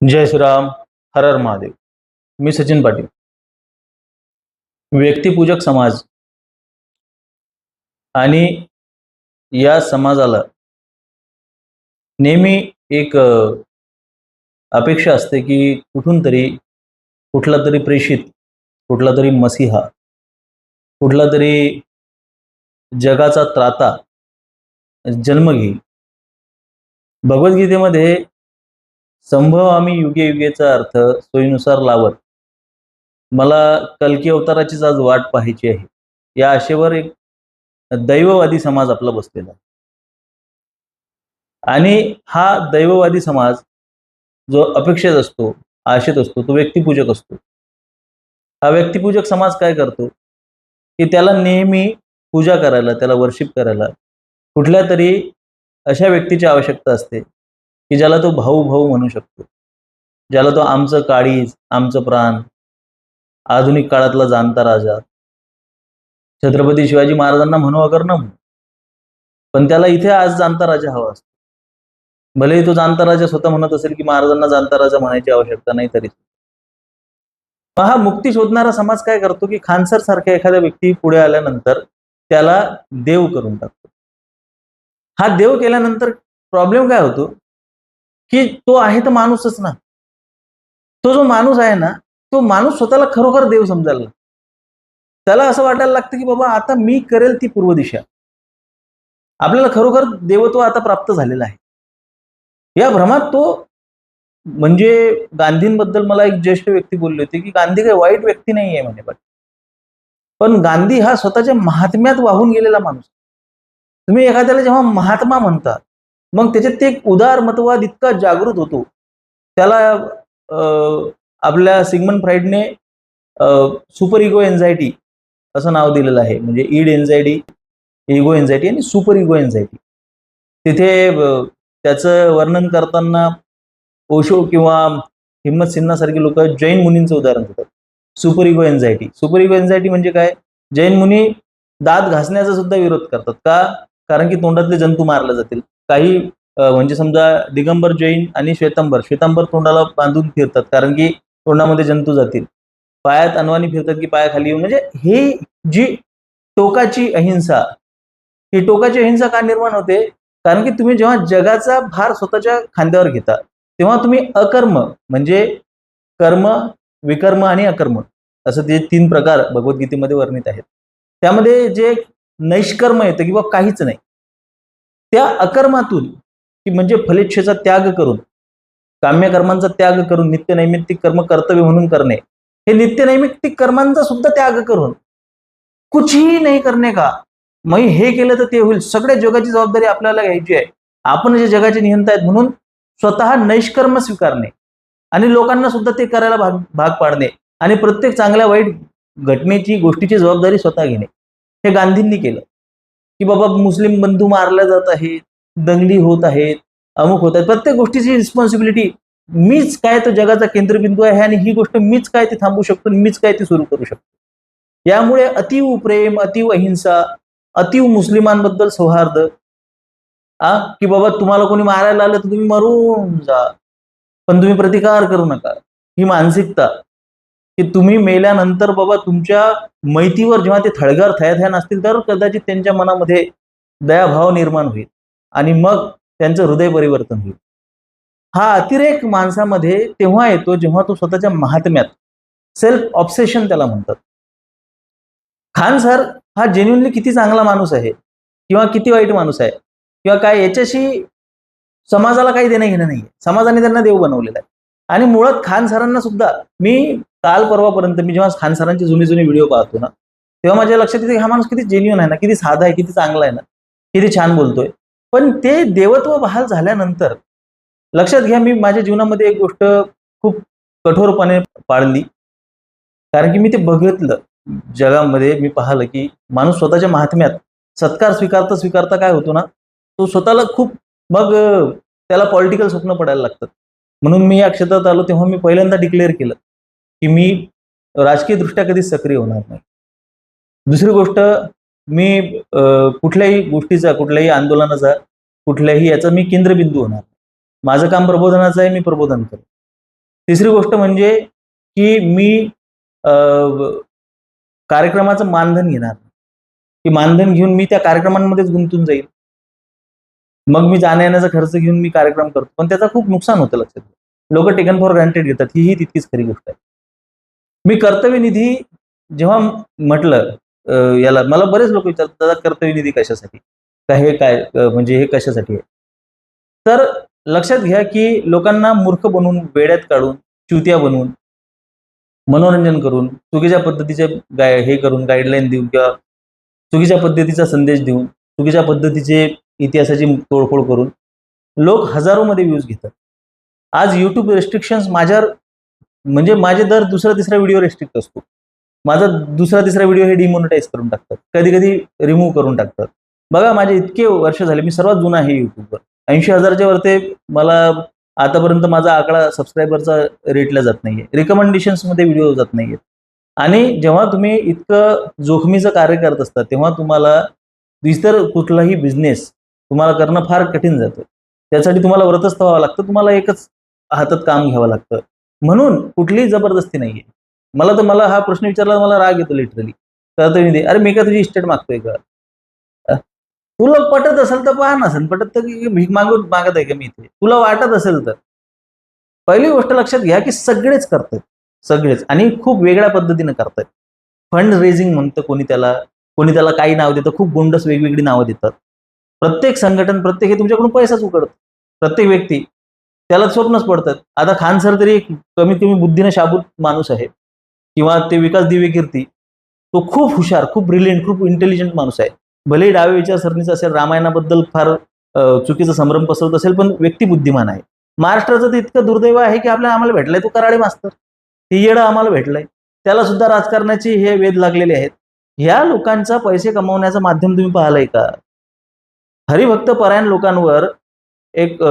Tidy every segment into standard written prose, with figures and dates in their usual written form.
जय श्रीराम. हर हर महादेव. मी सचिन पाटील. व्यक्तिपूजक समाज आणि या समाजाला नेहमी एक अपेक्षा असते की कुठून तरी कुठला तरी प्रेषित, कुठला तरी मसीहा, कुठला तरी जगाचा त्राता जन्म घेईल. भगवद्गीतेमध्ये संभवामी युगे युगेचा अर्थ सोयीनुसार लावत मला कल्की अवताराचीच आज वाट पाहायची आहे, या आशेवर एक दैववादी समाज आपला बसलेला आहे. आणि हा दैववादी समाज जो अपेक्षेत असतो, आशेत असतो, तो व्यक्तिपूजक असतो. हा व्यक्तिपूजक समाज काय करतो की त्याला नेहमी पूजा करायला, त्याला वर्शिप करायला कुठल्या तरी अशा व्यक्तीची आवश्यकता असते की ज्याला तो भाऊ भाऊ म्हणू शकतो, ज्याला तो आमचं काळीज, आमचं प्राण, आधुनिक काळातला जाणता राजा, छत्रपती शिवाजी महाराजांना म्हणू अगर न म्हणू, पण त्याला इथे आज जाणता राजा हवा असतो. भलेही तो जाणता राजा स्वतः म्हणत असेल की महाराजांना जाणता राजा म्हणायची आवश्यकता नाही, तरी हा मुक्ती शोधणारा समाज काय करतो की खानसर सारख्या एखाद्या व्यक्ती पुढे आल्यानंतर त्याला देव करून टाकतो. हा देव केल्यानंतर प्रॉब्लेम काय होतो की तो आहे तर माणूसच ना. तो जो माणूस आहे ना, तो माणूस स्वतःला खरोखर देव समजायला लागतो. त्याला असं वाटायला लागतं की बाबा आता मी करेल ती पूर्व दिशा. आपल्याला खरोखर देवत्व आता प्राप्त झालेलं आहे. या भ्रमात तो, म्हणजे गांधींबद्दल मला एक ज्येष्ठ व्यक्ती बोलले होते की गांधी काही वाईट व्यक्ती नाही आहे म्हणे, पण गांधी हा स्वतःच्या महात्म्यात वाहून गेलेला माणूस. तुम्ही एखाद्याला जेव्हा महात्मा म्हणता, मग त्याच्यात ते एक उदारमतवाद इतका जागृत होतो. त्याला आपल्या सिग्मंड फ्राईडने सुपर इगो एन्झायटी असं नाव दिलेलं आहे. म्हणजे ईड एन्झायटी, इगो एन्झायटी आणि सुपर इगो एन्झायटी. तिथे त्याचं वर्णन करताना ओशो किंवा हिम्मत सिन्हासारखी लोक जैन मुनींचं उदाहरण देतात. Super ego anxiety. Super ego anxiety म्हणजे काय? जैन मुनी दात घासण्याचा सुद्धा विरोध करतात. का? कारण की तोंडातले जंतू मारले जातील. काही म्हणजे समजा दिगंबर जैन आणि श्वेतांबर तोंडाला बांधून फिरतात कारण की तोंडामध्ये जंतू जातील. पायात अनवाणी फिरतात की पायाखाली येऊन. म्हणजे ही जी टोकाची अहिंसा, ही टोकाची अहिंसा का निर्माण होते? कारण की तुम्ही जेव्हा जगाचा भार स्वतःच्या खांद्यावर घेता, तेव्हा तुम्ही अकर्म, म्हणजे कर्म, विकर्म आणि अकर्म, असं ते 3 प्रकार भगवद्गीतेमध्ये वर्णित आहेत. त्यामध्ये जे नैष्कर्म येतं किंवा काहीच नाही, त्या अकर्मातून, की म्हणजे फलेच्छेचा त्याग करून, काम्य कर्मांचा त्याग करून नित्य नैमित्तिक कर्म कर्तव्य म्हणून करणे, हे नित्य नैमित्तिक कर्मांचा सुद्धा त्याग करून कुठही नाही करणे का, मग हे केलं तर ते होईल, सगळ्या जगाची जबाबदारी आपल्याला घ्यायची आहे, आपण जे जगाचे नियंता आहेत म्हणून स्वतः नैष्कर्म स्वीकारणे आणि लोकांना सुद्धा ते करायला भाग पाडणे आणि प्रत्येक चांगल्या वाईट घटनेची, गोष्टीची जबाबदारी स्वतः घेणे, हे गांधींनी केलं. की बाबा मुस्लिम बंधू मारले जात आहेत, दंगली होत आहेत, अमुक होत आहेत, प्रत्येक गोष्टीची रिस्पॉन्सिबिलिटी मीच काय तो जगाचा केंद्रबिंदू आहे आणि ही गोष्ट मीच काय ती थांबवू शकतो, मीच काय ती सुरू करू शकतो. यामुळे अतीव प्रेम, अतीव अहिंसा, अतीव मुस्लिमांबद्दल सौहार्द, की बाबा तुम्हाला कोणी मारायला आलं तर तुम्ही मरून जा, पण तुम्ही प्रतिकार करू नका, ही मानसिकता, की तुम्ही मेल्यानंतर बाबा तुमच्या मैतीवर जेव्हा ते थळगार थया नसतील तर कदाचित त्यांच्या मनामध्ये दयाभाव निर्माण होईल आणि मग त्यांचं हृदय परिवर्तन होईल. हा अतिरेक माणसामध्ये तेव्हा येतो जेव्हा तो स्वतःच्या महात्म्यात, सेल्फ ऑब्सेशन त्याला म्हणतात. खान सर हा जेन्युनली किती चांगला माणूस आहे किंवा किती वाईट माणूस आहे किंवा काय, याच्याशी समाजाला काही देणं घेणं नाहीये. समाजाने त्यांना देव बनवलेला आहे. आणि मुळात खान सरांना सुद्धा मी काल परवापर्यंत, मी जेव्हा खान सरांचे जुने व्हिडिओ पाहतो ना, तेव्हा माझ्या लक्षात येते हा माणूस किती जेन्युइन आहे ना, किती साधा आहे, किती चांगला आहे ना, किती छान बोलतोय. पण ते देवत्व बहाल झाल्यानंतर लक्षात घ्या, मी माझ्या जीवनामध्ये एक गोष्ट खूप कठोरपणे पाळली, कारण की मी ते बघितलं जगामध्ये. मी पाहिलं की माणूस स्वतःच्या महात्म्यात सत्कार स्वीकारता स्वीकारता काय होतो ना, तो स्वतःला खूप, मग त्याला पॉलिटिकल स्वप्न पडायला लागतात. म्हणून मी या क्षेत्रात आलो तेव्हा मी पहिल्यांदा डिक्लेअर केलं की मी राजकीय दृष्ट्या कधीच सक्रिय होणार नाही. दुसरी गोष्ट, मी कुठल्याही गोष्टीचा, कुठल्याही आंदोलनाचा, कुठल्याही याचा मी केंद्रबिंदू होणार. माझं काम प्रबोधनाचं आहे, मी प्रबोधन करतो. तिसरी गोष्ट म्हणजे की मी कार्यक्रमाचं मानधन घेणार, की मानधन घेऊन मी त्या कार्यक्रमांमध्येच गुंतून जाईल. मग मी जाण्या-येण्याचा खर्च घेऊन मी कार्यक्रम करतो. पण त्याचं खूप नुकसान होतं लक्षात घ्या. लोकं टेकन फॉर ग्रांटेड घेतात. ही तितकीच खरी गोष्ट आहे. मी कर्तव्य निधी जेव्हा म्हटलं याला मला बरेच लोक विचारतात, "दादा कर्तव्य निधी कशासाठी? का हे काय म्हणजे हे कशासाठी आहे?" तर लक्षात घ्या, की लोकांना मूर्ख बनवून, वेड्यात काढून, चुतिया बनवून, मनोरंजन करून, चुकीच्या पद्धतीचे हे करून गाईडलाईन देऊन किंवा चुकीच्या पद्धतीचा संदेश देऊन, चुकीच्या पद्धतीचे इतिहासाची तोडफोड करून लोक हजारोमध्ये व्ह्यूज घेतात. आज YouTube रिस्ट्रिक्शन्स माझ्यावर म्हणजे माझे दर दुसरा-तिसरा व्हिडिओ रिस्ट्रिक्ट असतो. माझा दुसरा-तिसरा व्हिडिओ हे डिमॉनिटाईज करून टाकतात. कधी-कधी रिमूव्ह करून टाकतात. बघा माझे इतके वर्ष झाले, मी सर्वात जुना आहे YouTubeवर. 80,000च्या वरती मला आतापर्यंत माझा आकडा सबस्क्रायबरचा रेटला जात नाहीये. रिकमेंडेशन्समध्ये व्हिडिओ जात नाहीयेत. आणि जेव्हा तुम्ही इतकं जोखमीचं कार्य करत असता, तेव्हा तुम्हाला इतर कुठलाही बिझनेस तुम्हाला करणं फार कठीण जातं. त्यासाठी तुम्हाला व्रतस्थ व्हावं लागतं. तुम्हाला एकच हातात काम घ्यावं लागतं. म्हणून कुठलीही जबरदस्ती नाहीये. मला हा प्रश्न विचारला मला राग येतो लिटरली. कर्तव्य निधी. अरे मी काय तुझी इस्टेट मागतोय का? अ, तुला पटत असेल तर पहा, नसेल पटत तर भीक मागत आहे का मी इथे? तुला वाटत असेल तर. पहिली गोष्ट लक्षात घ्या, की सगळेच करतायत. सगळेच आणि खूप वेगळ्या पद्धतीने करतायत. फंड रेझिंग म्हणतं कोणी त्याला काही नाव देतं. खूप गोंडस वेगवेगळी नावं देतात. प्रत्येक संघटन, प्रत्येक हे तुमच्याकडून पैसाच उकळतं. प्रत्येक व्यक्ती त्याला स्वप्नच पडतात. आता खान सर तरी कमीत कमी बुद्धीने शाबूत माणूस आहे किंवा ते विकास दिवेकीर्ती. तो खूप हुशार, खूप ब्रिलियंट, खूप इंटेलिजंट माणूस आहे. भलेही डाव्या विचारसरणीचा असेल, रामायणाबद्दल फार चुकीचा संभ्रम पसरवत असेल, पण व्यक्ती बुद्धिमान आहे. महाराष्ट्राचं तर इतकं दुर्दैव आहे, की आम्हाला भेटलाय तो कराळे मास्तर. ते येडं आम्हाला भेटलंय. त्याला सुद्धा राजकारणाचे हे वेध लागलेले आहेत. ह्या लोकांचा पैसे कमवण्याचं माध्यम तुम्ही पाहिलंय का? हरिभक्त परायण लोकांवर एक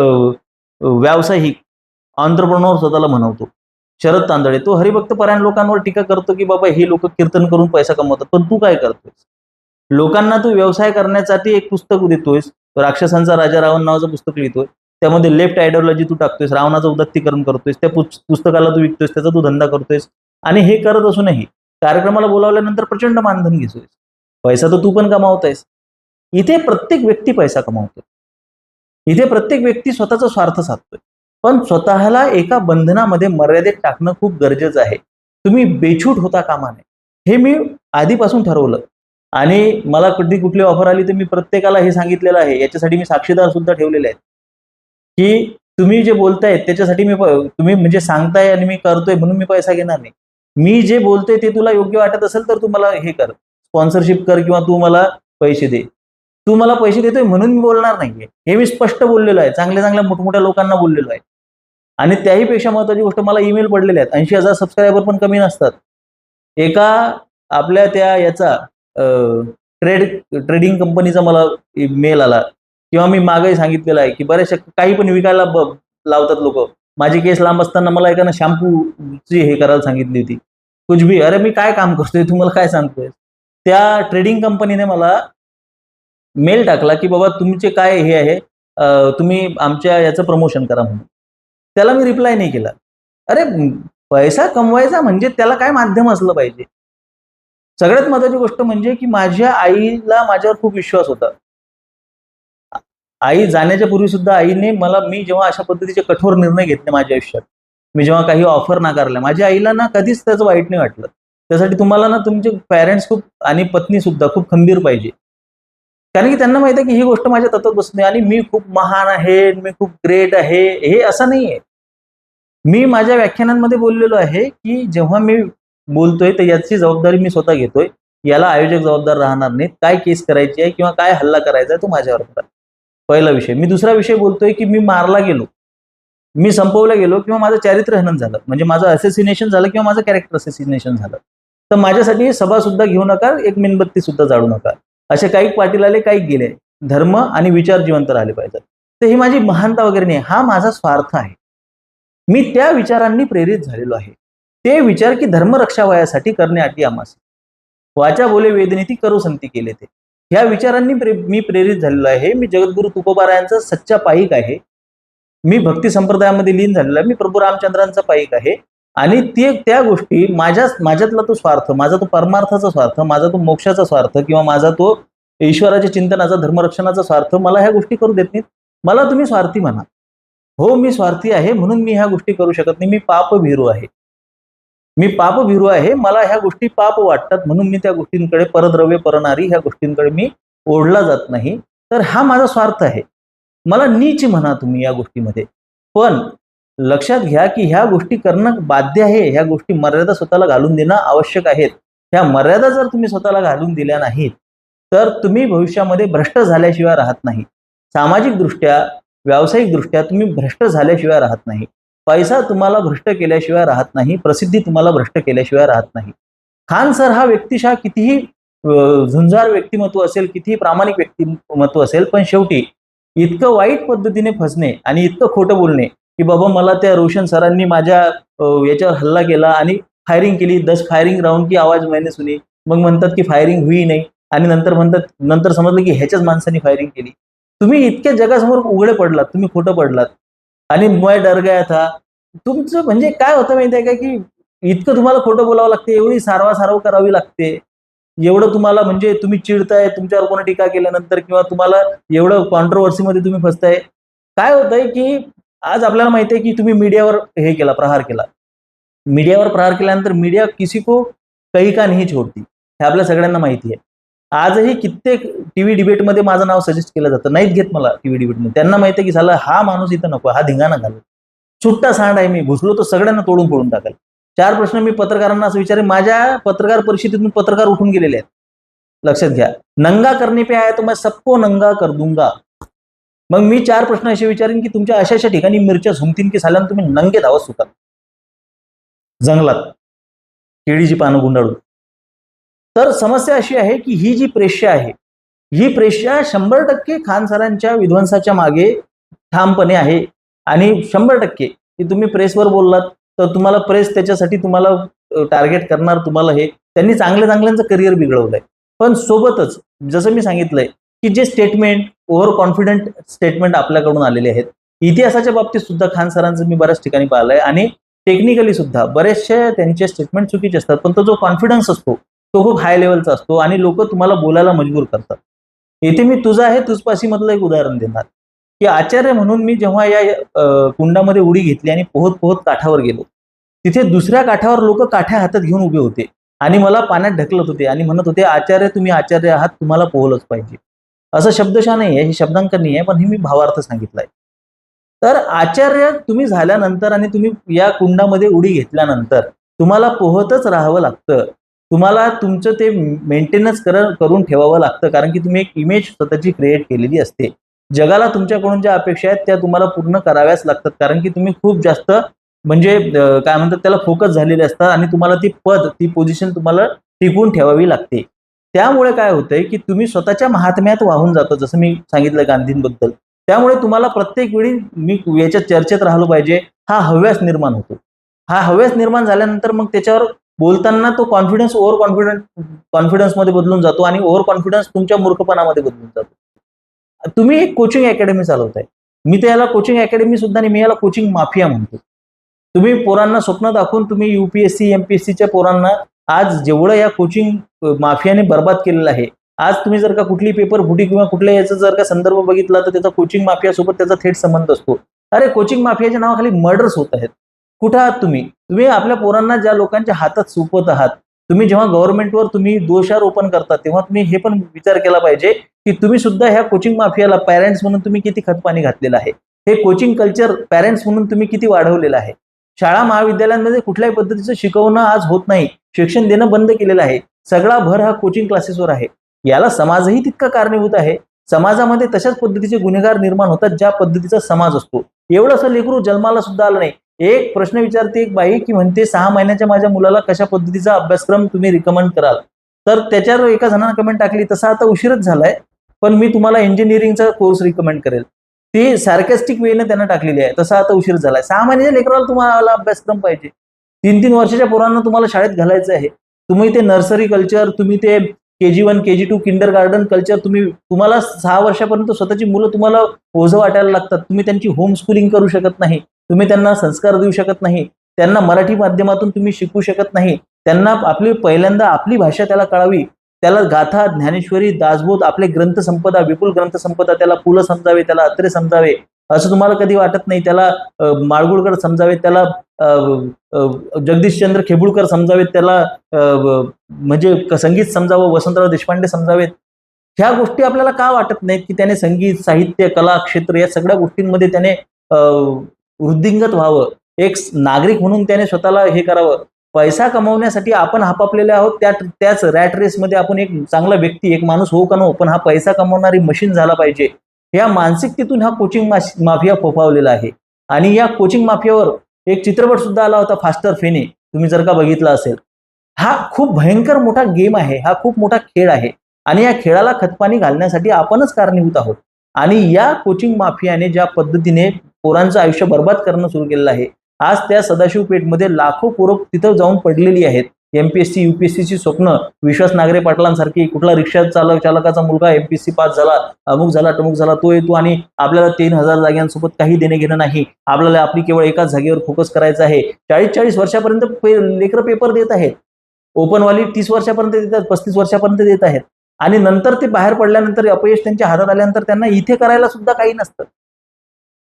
व्यावसायिक एंटरप्रेन्योर स्वतःला म्हणवतो. शरद तांदळे तो हरिभक्त परायण लोकांवर टीका करतो, की बाबा हे लोकं कीर्तन करून पैसा कमवतात. पण तू काय करतोयस? लोकांना तू व्यवसाय करण्यासाठी एक पुस्तक देतोयस. राक्षसांचा राजा रावण नावाचं पुस्तक लिहितोय. त्यामध्ये लेफ्ट आयडिओलॉजी तू टाकतोयस, रावणाचं उदात्तीकरण करतोयस. त्या पुस्तकाला तू विकतोयस, त्याचा तू धंदा करतोयस आणि हे करत असूनही कार्यक्रमाला बोलावल्यानंतर प्रचंड मानधन घेतोयस. पैसा तर तू पण कमावतोयस. इथे प्रत्येक व्यक्ती पैसा कमावतो. इथे प्रत्येक व्यक्ती स्वतःचा स्वार्थ साधतोय. पण स्वतःला एका बंधनामध्ये मर्यादेत टाकणं खूप गरजेचं आहे. तुम्ही बेछूट होता कामा नये. हे मी आधीपासून ठरवलं आणि मला कधी कुठली ऑफर आली तर मी प्रत्येकाला हे सांगितलेलं आहे. याच्यासाठी मी साक्षीदार सुद्धा ठेवलेले आहेत, की तुम्ही जे बोलताय त्याच्यासाठी तुम्ही म्हणजे सांगताय आणि मी करतोय म्हणून मी पैसा घेणार नाही. मी जे बोलतोय ते तुला योग्य वाटत असेल तर तू मला हे कर, स्पॉन्सरशिप कर किंवा तू मला पैसे दे. तू मला पैसे देतोय म्हणून मी बोलणार नाहीये. हे मी स्पष्ट बोललेलो आहे. चांगल्या-चांगल्या मोठमोठ्या लोकांना बोललेलो आहे. आणि त्याही पेक्षा महत्त्वाची गोष्ट मला ईमेल पडलेले आहेत. 80,000 सबस्क्रायबर पण कमी नसतात. एका आपल्या त्या याचा ट्रेडिंग कंपनीचा मला मेल आला किंवा मी मागेही सांगितलेलं आहे, की बऱ्याचशा काही पण विकायला लावतात लोकं. माझी केस लांब असताना मला एकानं शॅम्पूची हे करायला सांगितली होती. कुछ भी. अरे मी काय काम करतोय? तू काय सांगतोय? त्या ट्रेडिंग कंपनीने मला मेल टाकला, की बाबा तुमचे काय हे आहे, तुम्ही आमच्या याचं प्रमोशन करा म्हणून. त्याला मी रिप्लाय नाही केला. अरे पैसा कमवायचा म्हणजे त्याला काय माध्यम असलं पाहिजे. सगळ्यात महत्त्वाची गोष्ट म्हणजे, की माझ्या आईला माझ्यावर खूप विश्वास होता. आई जाण्याच्या पूर्वी सुद्धा आईने मी जेव्हा अशा पद्धतीचे कठोर निर्णय घेतले माझ्या आयुष्यात, मी जेव्हा काही ऑफर नाकारल्या, माझ्या आईला ना कधीच त्याचं वाईट नाही वाटलं. त्यासाठी तुम्हाला ना तुमचे पॅरेंट्स खूप आणि पत्नी सुद्धा खूप खंबीर पाहिजे. कारण की त्यांना माहिती आहे, की ही गोष्ट माझ्या तत्त्वात बसत नाही आणि मी खूप महान आहे, मी खूप ग्रेट आहे, हे असं नाहीये. मी माझ्या व्याख्यानांमध्ये बोललेलो आहे, की जेव्हा मी बोलतोय तर याची जबाबदारी मी स्वतः घेतोय. याला आयोजक जबाबदार राहणार नाहीत. काय केस करायची आहे किंवा काय हल्ला करायचा आहे तो माझ्यावर करा. पहिला विषय. मी दुसरा विषय बोलतोय, की मी मारला गेलो, मी संपवला गेलो किंवा माझं चारित्र्य हनन झालं. म्हणजे माझं असेसिनेशन झालं किंवा माझं कॅरेक्टर असेसिनेशन झालं. तर माझ्यासाठी सभा सुद्धा घेऊ नका, एक मेणबत्ती सुद्धा जाळू नका. असे काही पाटील आले, काही गेले. धर्म आणि विचार जिवंत राहिले पाहिजेत. तर ही माझी महानता वगैरे नाही. हा माझा स्वार्थ आहे. मी त्या विचारांनी प्रेरित झालेलो आहे. ते विचार की धर्मरक्षा वयासाठी करणे अटी आमास. वाचा बोले वेदनीती करो संती केले ते. ह्या विचारांनी मी प्रेरित झालेलो आहे. मी जगद्गुरु तुकोबारायांचा सच्चा पाईक आहे. मी भक्ती संप्रदायामध्ये लीन झालेला आहे, मी प्रभू रामचंद्रांचा पाईक आहे. आणि त्या गोष्टी माझ्यातला तो स्वार्थ, माझा तो परमार्थाचा स्वार्थ, माझा तो मोक्षाचा स्वार्थ किंवा माझा तो ईश्वराच्या चिंतनाचा, धर्मरक्षणाचा स्वार्थ मला ह्या गोष्टी करू देत नाहीत. मला तुम्ही स्वार्थी म्हणा, हो मी स्वार्थी आहे म्हणून मी ह्या गोष्टी करू शकत नाही. मी पापभीरू आहे, मी पापभीरू आहे. मला ह्या गोष्टी पाप वाटतात म्हणून मी त्या गोष्टींकडे, परद्रव्य परनारी ह्या गोष्टींकडे मी ओढला जात नाही. तर हा माझा स्वार्थ आहे. मला नीच म्हणा तुम्ही या गोष्टीमध्ये, पण लक्षात घ्या की ह्या गोष्टी करणं बाध्य आहे. ह्या गोष्टी मर्यादा स्वतःला घालून देणं आवश्यक आहेत. ह्या मर्यादा जर तुम्ही स्वतःला घालून दिल्या नाहीत तर तुम्ही भविष्यामध्ये भ्रष्ट झाल्याशिवाय राहत नाही. सामाजिकदृष्ट्या, व्यावसायिकदृष्ट्या तुम्ही भ्रष्ट झाल्याशिवाय राहत नाही. पैसा तुम्हाला भ्रष्ट केल्याशिवाय राहत नाही. प्रसिद्धी तुम्हाला भ्रष्ट केल्याशिवाय राहत नाही. खान सर हा व्यक्तिशः कितीही झुंजार व्यक्तिमत्व असेल, कितीही प्रामाणिक व्यक्तिमत्व असेल, पण शेवटी इतकं वाईट पद्धतीने फसणे आणि इतकं खोटं बोलणे की बाबा मला त्या रोशन सरांनी माझ्या याच्यावर हल्ला केला आणि फायरिंग केली, 10 फायरिंग राऊंड की आवाज मैंने सुनी. मग म्हणतात की फायरिंग हुई नाही आणि नंतर समजलं की ह्याच्याच माणसांनी फायरिंग केली. तुम्ही इतक्या जगासमोर उघडे पडलात, तुम्ही खोटं पडलात आणि मैं डर गया था. तुमचं म्हणजे काय होतं माहिती आहे का की इतकं तुम्हाला खोटं बोलावं लागते, एवढी सारवासारव करावी लागते, एवढं तुम्हाला म्हणजे तुम्ही चिडताय तुमच्यावर कोणी टीका केल्यानंतर किंवा तुम्हाला एवढं कॉन्ट्रोवर्सीमध्ये तुम्ही फसताय. काय होतंय की आज आपल्याला माहिती आहे की तुम्ही मीडियावर हे केला, प्रहार केला. मीडियावर प्रहार केल्यानंतर मीडिया किसी को कही का नहीं छोडती, हे आपल्या सगळ्यांना माहिती आहे. आजही कित्येक टीव्ही डिबेटमध्ये माझं नाव सजेस्ट केलं जातं, नाहीत घेत मला टीव्ही डिबेटमध्ये. त्यांना माहिती आहे की साला हा माणूस इथं नको, हा धिंगाणा घालू, सुट्टा सांड आहे, मी घुसलो तर सगळ्यांना तोडून फोडून टाकेल. 4 प्रश्न मी पत्रकारांना असं विचारेन, माझ्या पत्रकार परिषदेतून पत्रकार उठून गेलेले आहेत. लक्षात घ्या, नंगा करने पे आया तो मैं सबको नंगा कर दूंगा. मग मी 4 प्रश्न असे विचारेन की तुमच्या अशा ठिकाणी मिरच्या झुमतीन की साल्यानं तुम्ही नंगे धावत सुटाल जंगलात, केळीची पानं गुंडाळून. तर समस्या अशी आहे की ही जी प्रेष्या आहे, ही प्रेष्या 100% खान सरांच्या विध्वंसाच्या मागे ठामपणे आहे. आणि 100% की तुम्ही प्रेसवर बोललात तर तुम्हाला प्रेस त्याच्यासाठी तुम्हाला टार्गेट करणार, तुम्हाला हे त्यांनी चांगल्यांचं करिअर बिघडवलंय. पण सोबतच जसं मी सांगितलंय की जे स्टेटमेंट, ओव्हर कॉन्फिडंट स्टेटमेंट आपल्याकडून आलेले आहेत, इतिहासाच्या बाबतीत सुद्धा खान सरांचं मी बऱ्याच ठिकाणी पाहिलंय आणि टेक्निकली सुद्धा बरेचसे त्यांचे स्टेटमेंट चुकीचे असतात, पण तो जो कॉन्फिडन्स असतो तो खूप हाय लेवलचा असतो आणि लोक तुम्हाला बोलायला मजबूर करतात. इथे मी तुझा आहे तुझपाशी मधलं एक उदाहरण देणार की आचार्य म्हणून मी जेव्हा या कुंडामध्ये उडी घेतली आणि पोहत पोहत काठावर गेलो, तिथे दुसऱ्या काठावर लोक काठ्या हातात घेऊन उभे होते आणि मला पाण्यात ढकलत होते आणि म्हणत होते, आचार्य तुम्ही आचार्य आहात, तुम्हाला पोहलंच पाहिजे. असं शब्दशः नाही आहे, हे शब्दांकन नाही आहे, पण हे मी भावार्थ सांगितलाय. तर आचार्य तुम्ही झाल्यानंतर आणि तुम्ही या कुंडामध्ये उडी घेतल्यानंतर तुम्हाला पोहतच राहावं लागतं. तुम्हाला तुमचं ते मेंटेनन्स करून ठेवावं लागतं, कारण की तुम्ही एक इमेज स्वतःची क्रिएट केलेली असते. जगाला तुमच्याकडून ज्या अपेक्षा आहेत त्या तुम्हाला पूर्ण कराव्याच लागतात, कारण की तुम्ही खूप जास्त म्हणजे काय म्हणतात त्याला फोकस झालेले असतात आणि तुम्हाला ती पोझिशन तुम्हाला टिकवून ठेवावी लागते. त्यामुळे काय होतंय की तुम्ही स्वतःच्या महात्म्यात वाहून जातो, जसं मी सांगितलं गांधींबद्दल. त्यामुळे तुम्हाला प्रत्येक वेळी मी याच्या चर्चेत राहिलो पाहिजे, हा हव्यास निर्माण होतो. हा हव्यास निर्माण झाल्यानंतर मग त्याच्यावर बोलताना तो कॉन्फिडन्स कॉन्फिडन्समध्ये बदलून जातो आणि ओव्हर कॉन्फिडन्स तुमच्या मूर्खपणामध्ये बदलून जातो. तुम्ही एक कोचिंग अकॅडमी चालवताय, मी त्याला कोचिंग अकॅडमी सुद्धा नाही, मी याला कोचिंग माफिया म्हणतो. तुम्ही पोरांना स्वप्न दाखवून तुम्ही युपीएससी एमपीएससीच्या पोरांना आज जेवढं या कोचिंग माफियाने बर्बाद केलेलं आहे, आज तुम्ही जर का कुठली पेपर फुटी किंवा कुठल्या याचा जर का संदर्भ बघितला तर त्याचा कोचिंग माफियासोबत त्याचा थेट संबंध असतो. अरे कोचिंग माफियाच्या नावाखाली मर्डर्स होत आहेत. कुठं आहात तुम्ही आपल्या पोरांना ज्या लोकांच्या हातात सोपवत आहात, तुम्ही जेव्हा गव्हर्नमेंटवर तुम्ही दोषारोपण करता तेव्हा तुम्ही हे पण विचार केला पाहिजे की तुम्ही सुद्धा ह्या कोचिंग माफियाला पॅरेंट्स म्हणून तुम्ही किती खतपाणी घातलेलं आहे. हे कोचिंग कल्चर पॅरेंट्स म्हणून तुम्ही किती वाढवलेलं आहे. शाळा महाविद्यालयांमध्ये कुठल्याही पद्धतीचं शिकवणं आज होत नाही, शिक्षण देणं बंद केलेलं आहे. सगळा भर हा कोचिंग क्लासेसवर आहे. याला समाजही तितका कारणीभूत आहे. समाजामध्ये तशाच पद्धतीचे गुन्हेगार निर्माण होतात ज्या पद्धतीचा समाज असतो. एवढं असं लेकरू जन्माला सुद्धा आलं नाही. एक प्रश्न विचारते एक बाई की म्हणते 6 महिन्याच्या माझ्या मुलाला कशा पद्धतीचा अभ्यासक्रम तुम्ही रिकमेंड कराल, तर त्याच्यावर एका जणांना कमेंट टाकली, तसा आता उशीरच झालाय पण मी तुम्हाला इंजिनिअरिंगचा कोर्स रिकमेंड करेल. ती सार्कॅस्टिक वेने त्यांना टाकलेली आहे, तसा आता उशीर झालाय. 6 महिन्याच्या लेकराला तुम्हाला अभ्यासक्रम पाहिजे, 3-3 वर्षाच्या पोरांना तुम्हाला शाळेत घालायचं आहे. तुम्ही ते नर्सरी कल्चर, तुम्ही ते KG1 KG2 Kinder garden culture तुम्हाला 6 वर्षापर्यंत स्वतःची मुलं तुम्हाला ओझं वाटायला लागतात. तुम्ही त्यांची होम स्कूलिंग करू शकत नाही, तुम्ही त्यांना संस्कार देऊ शकत नाही, त्यांना मराठी माध्यमातून तुम्ही शिकवू शकत नाही, त्यांना पहिल्यांदा आपली भाषा त्याला कळावी, त्याला गाथा, ज्ञानेश्वरी, दासबोध, आपले ग्रंथसंपदा, विपुल ग्रंथसंपदा, त्याला पु ल समजावे, त्याला अत्रे समजावे, असं तुम्हाला कधी वाटत नाही. त्याला माडगुळकर समजावेत, त्याला जगदीशचंद्र खेबुळकर समजावेत, त्याला म्हणजे संगीत समजावं, वसंतराव देशपांडे समजावेत. ह्या गोष्टी आपल्याला का वाटत नाहीत की त्याने संगीत, साहित्य, कला क्षेत्र या सगळ्या गोष्टींमध्ये त्याने वृद्धिंगत व्हावं, एक नागरिक म्हणून त्याने स्वतःला हे करावं. पैसा कमवण्यासाठी आपण हापापलेले आहोत, त्याच रॅट रेसमध्ये आपण एक चांगला व्यक्ती, एक माणूस हो का नो, पण हा पैसा कमवणारी मशीन झाला पाहिजे, या मानसिकतेतून हा कोचिंग माफिया फोफावलेला आहे. आणि या कोचिंग माफियावर एक चित्रपट सुद्धा आला होता, फास्टर फेणे, तुम्ही जर का बघितला असेल. हा खूप भयंकर मोठा गेम आहे, हा खूप मोठा खेळ आहे आणि या खेळाला खतपाणी घालण्यासाठी आपणच कारणीभूत आहोत. आणि या कोचिंग माफियाने ज्या पद्धतीने पोरांचं आयुष्य बर्बाद करणं सुरू केलेलं आहे, आज त्या सदाशिव पेठमध्ये लाखो पोरं तिथं जाऊन पडलेली आहेत. MPSC UPSCची स्वप्न, विश्वास नागरे पाटलांसारखी, कुठला रिक्षा चालकाचा मुलगा MPSC पास झाला, अमुक झाला टमुक झाला, तो येतो आणि आपल्याला 3,000 जागांसोबत काही देणे घेणं नाही, आपल्याला आपली केवळ एकाच जागेवर फोकस करायचा आहे. 40-40 वर्षापर्यंत लेकरं पेपर देत आहेत, ओपनवाली 30 वर्षापर्यंत देतात, 35 वर्षापर्यंत देत आहेत आणि नंतर ते बाहेर पडल्यानंतर, अपयश त्यांच्या हातात आल्यानंतर त्यांना इथे करायला सुद्धा काही नसतं.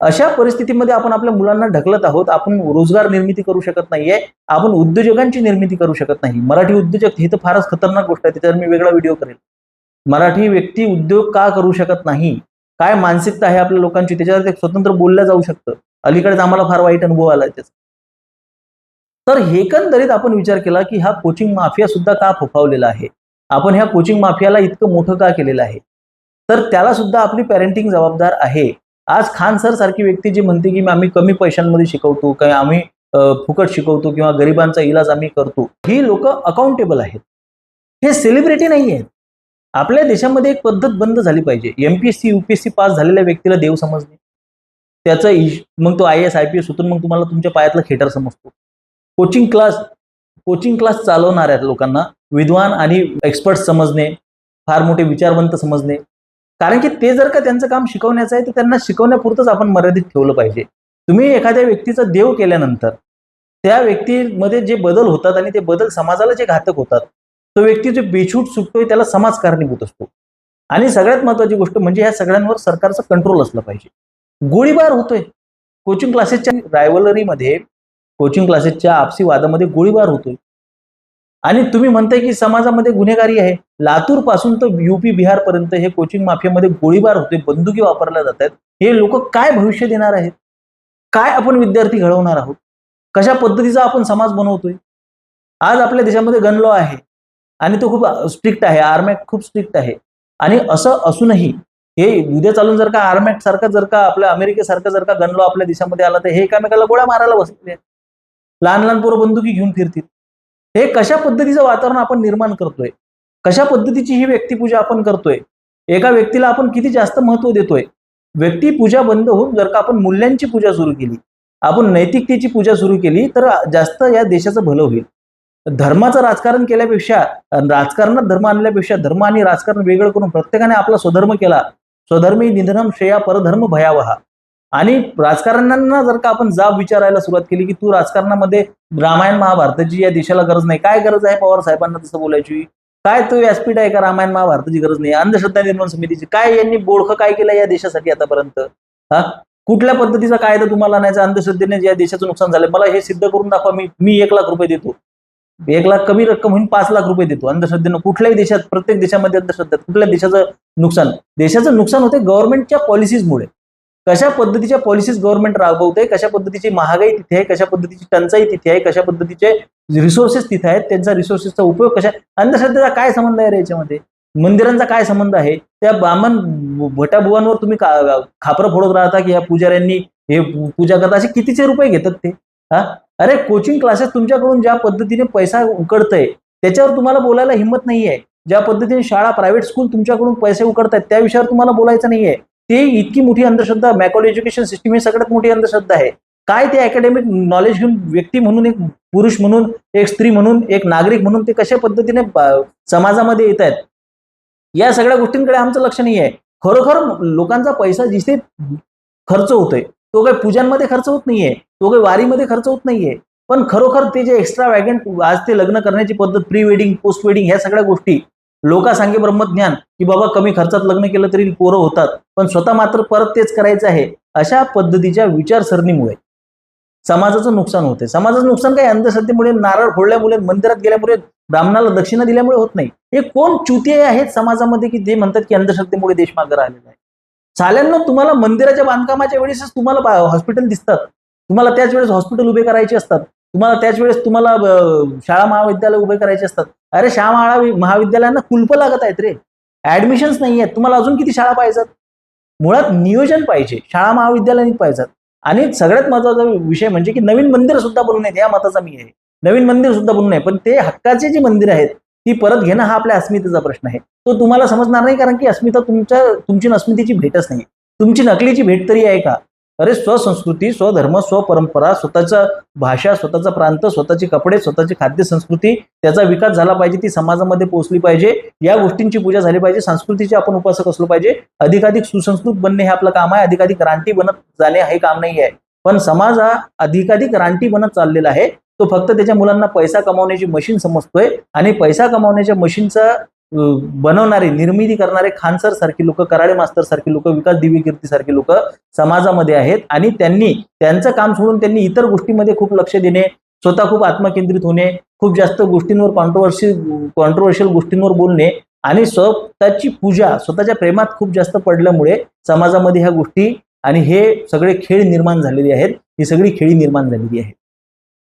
अशा परिस्थितीमध्ये आपण आपल्या मुलांना ढकलत आहोत. आपण रोजगार निर्मिती करू शकत नाहीये, आपण उद्योजकांची निर्मिती करू शकत नाही. मराठी उद्योजक हे तर फारच खतरनाक गोष्ट आहे, त्याच्यावर मी वेगळा व्हिडिओ करेल. मराठी व्यक्ती उद्योग का करू शकत नाही, काय मानसिकता आहे आपल्या लोकांची, त्याच्यावर ते स्वतंत्र बोललं जाऊ शकतं. अलीकडेच आम्हाला फार वाईट अनुभव आला त्याचा. तर एकंदरीत आपण विचार केला की हा कोचिंग माफिया सुद्धा का फोफावलेला आहे, आपण ह्या कोचिंग माफियाला इतकं मोठं का केलेलं आहे, तर त्याला सुद्धा आपली पॅरेंटिंग जबाबदार आहे. आज खान सर सारखी व्यक्ती जी म्हणते की आम्ही कमी पैशांमध्ये शिकवतो, काही आम्ही फुकट शिकवतो किंवा गरिबांचा इलाज आम्ही करतो, ही लोक अकाउंटेबल आहेत, हे सेलिब्रिटी नाही आहेत. आपल्या देशामध्ये एक पद्धत बंद झाली पाहिजे. MPSC UPSC पास झालेल्या व्यक्तीला देव समजणे, त्याचं मग तो IAS IPS होतो, मग तुम्हाला तुमच्या पायातलं खेटर समजतो. कोचिंग क्लास चालवणाऱ्या लोकांना विद्वान आणि एक्सपर्ट समजणे, फार मोठे विचारवंत समजणे, कारण की ते जर का त्यांचं काम शिकवण्याचं आहे तर त्यांना शिकवण्यापुरतंच आपण मर्यादित ठेवलं पाहिजे. तुम्ही एखाद्या व्यक्तीचा देव केल्यानंतर त्या व्यक्तीमध्ये जे बदल होतात आणि ते बदल समाजाला जे घातक होतात, तो व्यक्ती जो बेछूट सुटतोय त्याला समाज कारणीभूत असतो. आणि सगळ्यात महत्वाची गोष्ट म्हणजे ह्या सगळ्यांवर सरकारचं कंट्रोल असलं पाहिजे. गोळीबार होतोय कोचिंग क्लासेसच्या रायव्हलरीमध्ये, कोचिंग क्लासेसच्या आपसी वादामध्ये गोळीबार होतोय आणि तुम्ही म्हणताय की समाजामध्ये गुन्हेगारी आहे. लातूर पासून तर UP बिहार पर्यंत हे कोचिंग माफियामध्ये गोळीबार होतोय, बंदुकी वापरल्या जात आहेत. हे लोक काय भविष्य देणार आहेत, काय आपण विद्यार्थी घडवणार आहोत, कशा पद्धतीचा आपण समाज बनवतोय. आज आपल्या देशामध्ये गन लॉ आहे आणि तो खूप स्ट्रिक्ट आहे, आर्मॅक्ट खूप स्ट्रिक्ट आहे. आणि असं असूनही हे उद्या चालून जर का आर्मॅक्ट सारखा, जर का आपल्या अमेरिकेसारखा जर का गन लॉ आपल्या देशामध्ये आला तर हे एकामेकाला गोळ्या मारायला बसले, लहान लहान पोरं बंदुकी घेऊन फिरतील. हे कशा पद्धतीचं वातावरण आपण निर्माण करतोय, कशा पद्धतीची ही व्यक्तिपूजा आपण करतोय, एका व्यक्तीला आपण किती जास्त महत्व देतोय. व्यक्तिपूजा बंद होऊन जर का आपण मूल्यांची पूजा सुरू केली, आपण नैतिकतेची पूजा सुरू केली तर जास्त या देशाचं भलं होईल. धर्माचं राजकारण केल्यापेक्षा, राजकारणात धर्म आणल्यापेक्षा धर्म आणि राजकारण वेगळं करून प्रत्येकाने आपला स्वधर्म केला. स्वधर्मी निधनम श्रेया परधर्म भयावहा. आणि राजकारण्यांना जर का आपण जाब विचारायला सुरुवात केली की तू राजकारणामध्ये रामायण महाभारताची या देशाला गरज नाही, काय गरज आहे पवार साहेबांना तसं बोलायची, काय तो व्यासपीठ आहे का रामायण महाभारताची गरज नाही, अंधश्रद्धा निर्माण समितीची काय, यांनी बोडखं काय केलं या देशासाठी आतापर्यंत, हा कुठल्या पद्धतीचा कायदा तुम्हाला आणायचा, अंधश्रद्धेने या देशाचं नुकसान झालं, मला हे सिद्ध करून दाखवा. मी 1 लाख रुपये देतो, 1 लाख कमी रक्कम होईल, 5 लाख रुपये देतो. अंधश्रद्धेनं कुठल्याही देशात, प्रत्येक देशामध्ये अंधश्रद्धा, कुठल्या देशाचं नुकसान होते गव्हर्नमेंटच्या पॉलिसीजमुळे. कशा पद्धतीच्या पॉलिसीज गव्हर्नमेंट राबवते, कशा पद्धतीची महागाई तिथे आहे, कशा पद्धतीची टंचाई तिथे आहे, कशा पद्धतीचे रिसोर्सेस तिथे आहेत, त्यांचा रिसोर्सेसचा उपयोग कशा, अंधश्रद्धेचा काय संबंध आहे याच्यामध्ये, मंदिरांचा काय संबंध आहे, त्या ब्राह्मण भटाभुवांवर तुम्ही खापरं फोडत राहता की या पुजाऱ्यांनी हे पूजा करता, असे कितीचे रुपये घेतात ते. हा अरे कोचिंग क्लासेस तुमच्याकडून ज्या पद्धतीने पैसा उकडतंय त्याच्यावर तुम्हाला बोलायला हिंमत नाहीये. ज्या पद्धतीने शाळा, प्रायव्हेट स्कूल तुमच्याकडून पैसे उकडतायत त्या विषयावर तुम्हाला बोलायचं नाहीये. ते इतकी मोठी अंधश्रद्धा, मॅकॉल एज्युकेशन सिस्टीम ही सगळ्यात मोठी अंधश्रद्धा आहे. काय ते अकॅडमिक नॉलेज घेऊन व्यक्ती म्हणून, एक पुरुष म्हणून, एक स्त्री म्हणून, एक नागरिक म्हणून ते कशा पद्धतीने समाजामध्ये येत आहेत. या सगळ्या गोष्टींकडे आमचं लक्ष नाही आहे. खरोखर लोकांचा पैसा जिथे खर्च होतोय तो काही पूजांमध्ये खर्च होत नाहीये, तो काही वारीमध्ये खर्च होत नाहीये. पण खरोखर ते जे एक्स्ट्रा वॅगंट आज ते लग्न करण्याची पद्धत, प्री वेडिंग, पोस्ट वेडिंग, ह्या सगळ्या गोष्टी लोकांसांगे ब्रह्मज्ञान की बाबा कमी खर्चात लग्न केलं तरी पोरं होतात, पण स्वतः मात्र परत तेच करायचं आहे, अशा पद्धतीच्या विचारसरणीमुळे समाजाचं नुकसान होते. समाजाचं नुकसान काही अंधश्रद्धेमुळे, नारळ फोडल्यामुळे, मंदिरात गेल्यामुळे, ब्राह्मणाला दक्षिणा दिल्यामुळे होत नाही. हे कोण चुतीये आहेत समाजामध्ये की ते म्हणतात की अंधश्रद्धेमुळे देश मागे राहिलेला आहे. चाल्यांना तुम्हाला मंदिराच्या बांधकामाच्या वेळेसच तुम्हाला हॉस्पिटल दिसतात, तुम्हाला त्याच वेळेस हॉस्पिटल उभे करायचे असतात, तुम्हाला त्याच वेळेस तुम्हाला शाळा महाविद्यालय उभे करायचे असतात. अरे शाळा महाविद्यालयांना कुलप लागत आहेत रे, ऍडमिशन्स नाही आहेत. तुम्हाला अजून किती शाळा पाहिजेत? मुळात नियोजन पाहिजे, शाळा महाविद्यालयांनी पाहिजेत. आणि सगळ्यात महत्वाचा विषय म्हणजे की नवीन मंदिर सुद्धा बनवू नयेत, या मताचा मी आहे. नवीन मंदिर सुद्धा बनवू नये, पण ते हक्काचे जे मंदिर आहेत ती परत घेणं हा आपल्या अस्मितेचा प्रश्न आहे. तो तुम्हाला समजणार नाही, कारण की अस्मिता तुमची अस्मितेची भेटच नाही. तुमची नकलीची भेट तरी आहे का? अरे स्वसंस्कृती, स्वधर्म, स्वपरंपरा, स्वतःचा भाषा, स्वतःचा प्रांत, स्वतःचे कपडे, स्वतःची खाद्य संस्कृती, त्याचा विकास झाला पाहिजे, ती समाजामध्ये पोहोचली पाहिजे, या गोष्टींची पूजा झाली पाहिजे, संस्कृतीचे आपण उपासक असलो पाहिजे. अधिकाधिक सुसंस्कृत बनणे हे आपलं काम आहे, अधिकाधिक रानटी बनत जाणे हे काम नाही आहे. पण समाज हा अधिकाधिक रानटी बनत चाललेला आहे. तो फक्त त्याच्या मुलांना पैसा कमावण्याची मशीन समजतोय, आणि पैसा कमावण्याच्या मशीनचा बनवणारे, निर्मिती करणारे खानसर सारखी लोक, कराळे मास्तर सारखी लोक, विकास दिव्य कीर्ती सारखी लोक समाजामध्ये आहेत. आणि त्यांनी त्यांचं काम सोडून त्यांनी इतर गोष्टींमध्ये खूप लक्ष देणे, स्वतः खूप आत्मकेंद्रित होणे, खूप जास्त गोष्टींवर कॉन्ट्रोवर्शियल गोष्टींवर बोलणे, आणि स्वतःची पूजा, स्वतःच्या प्रेमात खूप जास्त पडल्यामुळे समाजामध्ये ह्या गोष्टी आणि हे सगळे खेळ निर्माण झालेले आहेत. ही सगळी खेळी निर्माण झालेली आहे.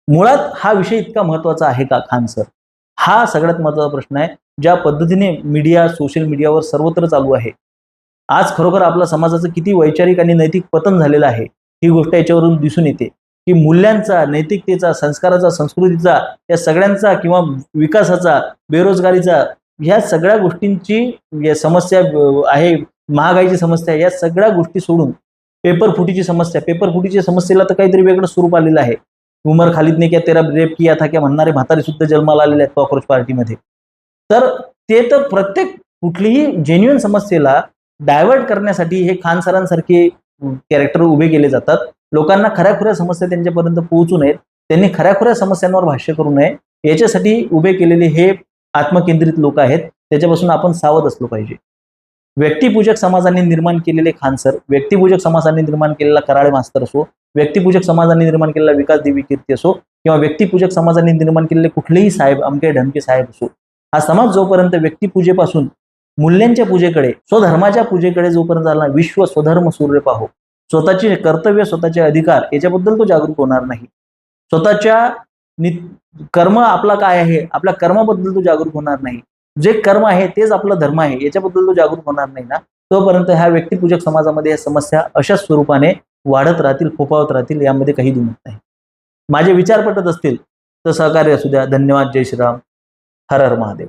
मुळात हा विषय इतका महत्वाचा आहे का खान सर? हा सगळ्यात महत्वाचा प्रश्न आहे. ज्या पद्धतीने मीडिया, सोशल मीडियावर सर्वत्र चालू आहे, आज खरोखर आपल्या समाजाचं किती वैचारिक आणि नैतिक पतन झालेलं आहे ही गोष्ट याच्यावरून दिसून येते. की मूल्यांचा, नैतिकतेचा, संस्काराचा, संस्कृतीचा, या सगळ्यांचा किंवा विकासाचा, बेरोजगारीचा, ह्या सगळ्या गोष्टींची समस्या आहे, महागाईची समस्या, या सगळ्या गोष्टी सोडून पेपरफुटीची समस्येला तर काहीतरी वेगळं स्वरूप आलेलं आहे. उमर खालिदने क्या तेरा रेप किया था क्या म्हणणारे म्हातारे सुद्धा जन्माला आलेले आहेत कॉकरोच पार्टीमध्ये. तर ते तर प्रत्येक कुठलीही जेन्युइन समस्येला डायव्हर्ट करण्यासाठी हे खान सरांसारखे कॅरेक्टर उभे केले जातात. लोकांना खऱ्याखुऱ्या समस्या त्यांच्यापर्यंत पोहोचू नयेत, त्यांनी खऱ्याखुऱ्या समस्यांवर भाष्य करू नये, याच्यासाठी उभे केलेले हे आत्मकेंद्रित लोक आहेत. त्याच्यापासून आपण सावध असलो पाहिजे. व्यक्तिपूजक समाजाने निर्माण केलेले खान सर, व्यक्तिपूजक समाजाने निर्माण केलेला कराळे मास्तर असो, व्यक्तिपूजक समाजाने निर्माण केलेला विकास देवी कीर्ती असो, किंवा व्यक्तिपूजक समाजाने निर्माण केलेले कुठलेही साहेब, अमके ढमके साहेब असो, हा समाज जोपर्यंत व्यक्तिपूजेपासून मूल्यांच्या पूजेकडे, स्वधर्माच्या पूजेकडे जोपर्यंत आला, विश्व स्वधर्म सूर्य पाहो, स्वतःचे कर्तव्य, स्वतःचे अधिकार याच्याबद्दल तो जागरूक होणार नाही, स्वतःच्या कर्म आपला काय आहे, आपल्या कर्माबद्दल तो जागरूक होणार नाही, जे कर्म आहे तेच आपला धर्म आहे याच्याबद्दल तो जागरूक होणार नाही ना, तोपर्यंत ह्या व्यक्तिपूजक समाजामध्ये या समस्या अशाच स्वरूपाने वाढत राहतील, फोफावत राहतील, यामध्ये काही दुमत नाही. माझे विचार पटत असतील तर सहकार्य असू द्या. धन्यवाद. जय श्रीराम. हर हर महादेव.